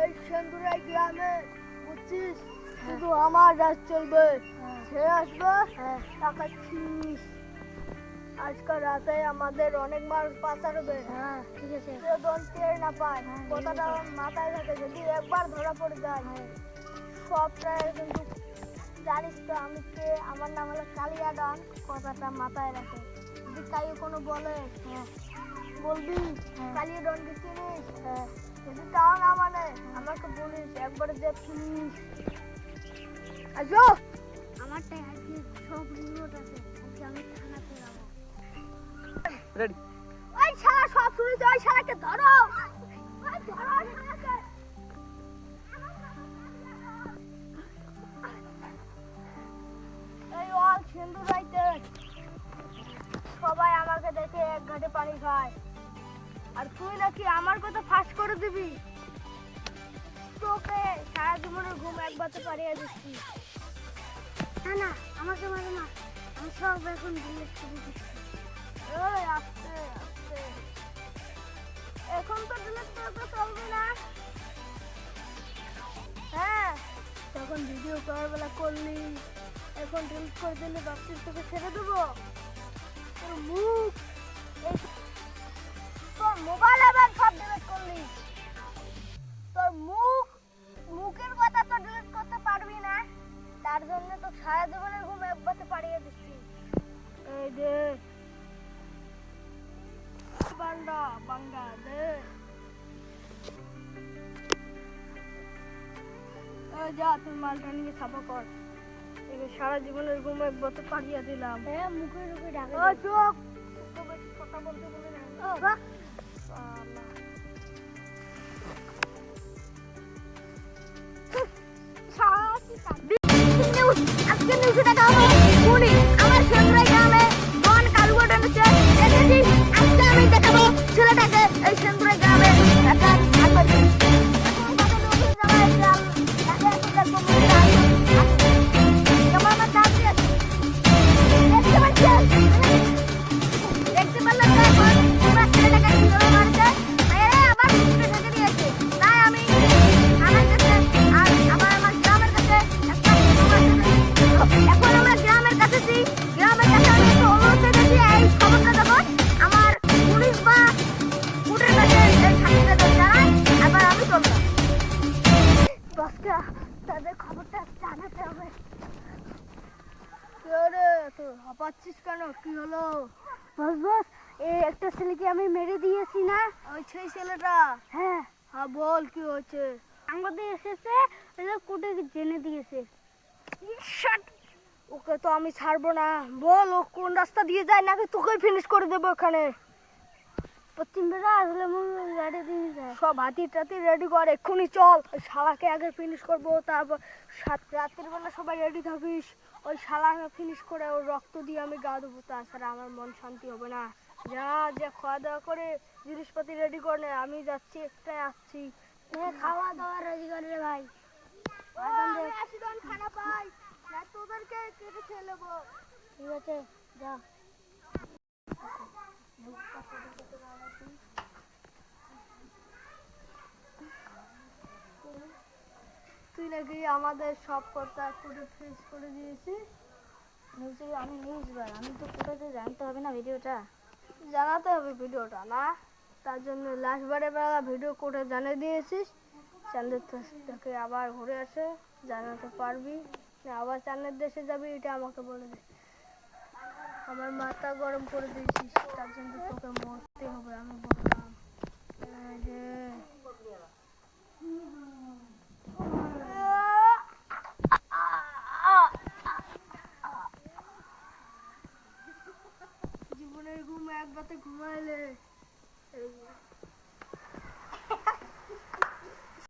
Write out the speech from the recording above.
এই সেন্দুরাই গ্রামে বুঝছিস শুধু আমার রাজ চলবে। সে আসবে টাকা ছিস। আজকাল রাতে আমাদের অনেক মাছ পাচার হবে। ঠিক আছে। দন টের না পায় কথাটা মাথায় থাকে, যদি একবার ধরা পড়ে যায় সবটাই কিন্তু জানিস তো আমি কে। আমার নাম হলো কালিয়া ডন, কথাটা মাথায় রাখে। যদি কাউ কোনো বলে বলবি কালিয়া ডনকে চিনিস, যদি তাও না মানে আমাকে বলিস, একবারে যে ফিনিস। আসো আমারটাই আজকে সব রিমোট আছে, আজকে আমি থানাতে যাবো। রেডি। ওই শালা সব শুনেছে, ওই শালাকে ধরো, ওই ধরো শালাকে। এই অল সেন্দুরাইতে সবাই আমাকে দেখে এক ঘাটে পানি খায়, আর তুই নাকি আমার কথা ফাঁস করে দিবি। তোকে সারা জীবনের ঘুম একবারতে পারিয়ে দিচ্ছি। না না, আমাকে মারো না, আমি সব এখন ডিলিট করে দিচ্ছি। ওই আস্তে আস্তে, এখন তো ডিলিট করতে চলবে না। হ্যাঁ, তখন ভিডিও করার বেলা করলি, এখন ডিলিট করে দিলে ভাবছিস তোকে ছেড়ে দেবো? তোর মুখ, তোর মোবাইল আবার সব ডিলিট করলি। তোর মুখের কথা তো ডিলিট করতে পারবি না, তার জন্য তো সারা জীবনের ঘুম একবারতে পাড়িয়ে দিচ্ছি। এই দে বান্ডা বাঙ্গা দে। যা তুই মালটা নিয়ে সাফা কর, একে সারা জীবনের ঘুম একবারতে পাড়িয়ে দিলাম। হ্যাঁ, মুখে মুখে ঢাকা চোখ বেশি কথা বলতে বলে না। আজকে নিউজে দেখা হলো পুলিশ আমার সেন্দুরাই গ্রামে ডন কালুয়া ডনেছে। দেখেছিস, আজকে আমি দেখাবো ছেলেটাকে এই সেন্দুরাই গ্রামে একটা আলবাজি। দেখতে পারলাম তোমরা ছেলেটাকে কিভাবে মারছে। আবার ঢেকে দিয়েছে। তাই আমি আমার কাছে আর আবার আমার গ্রামের কাছে একটা এখন আমরা গ্রামের কাছে গ্রামের কাছে আমি একটু অনুরোধ করেছি এই খবরটা যখন আমার পুলিশ বা কোর্টের কাছে এই সাক্ষীটা জানাই, আবার আমি চললাম। বসকে তাদের খবরটা জানাতে হবে। কি হলো তুই হাঁপাচ্ছিস কেন? কি হলো? বস বস, এই একটা ছেলেকে আমি মেরে দিয়েছি না। ওই সেই ছেলেটা? হ্যাঁ, হ্যাঁ বল কি হয়েছে? আমাদের এসেছে, কোর্টে জেনে দিয়েছে। ওকে তো আমি ছাড়বো না। বল ও কোন রাস্তা দিয়ে যায়, নাকি তোকেই ফিনিশ করে দেবো এখানে? পশ্চিম বেলা আসলে গাড়ি দিয়ে যায়। সব হাতি টাতি রেডি কর, এক্ষুনি চল। ওই শালাকে আগে ফিনিশ করবো, তারপর রাত্রির বেলা সবাই রেডি থাকিস। ওই শালাকে ফিনিশ করে ওর রক্ত দিয়ে আমি গা দেবো, তাছাড়া আমার মন শান্তি হবে না। যা যা খাওয়া দাওয়া করে জিনিসপাতি রেডি করে নে, আমি যাচ্ছি, একটাই আসছি। খাওয়া দাওয়া রেডি করে রে ভাই। খানা পাই না, তোদেরকে কেটে খেয়ে নেবো। ঠিক আছে, যা। তুই নাকি আমাদের সব কথা পুরো ফেস করে দিয়েছিস। আমি নিউজ ভাই, আমি তো কোথায় জানতে হবে না ভিডিওটা। জানাতে হবে ভিডিওটা না, তার জন্য লাস্ট বারে বেলা ভিডিও করে জানিয়ে দিয়েছিস। চাঁদের থেকে আবার ঘুরে আসে জানাতে পারবি না, আবার চাঁদের দেশে যাবি, এটা আমাকে বলে দে। আমার মাথা গরম করে দিয়েছিস, তার জন্য তোকে মরতে হবে, আমি বললাম। জীবনের ঘুম একবারে ঘুমাইলে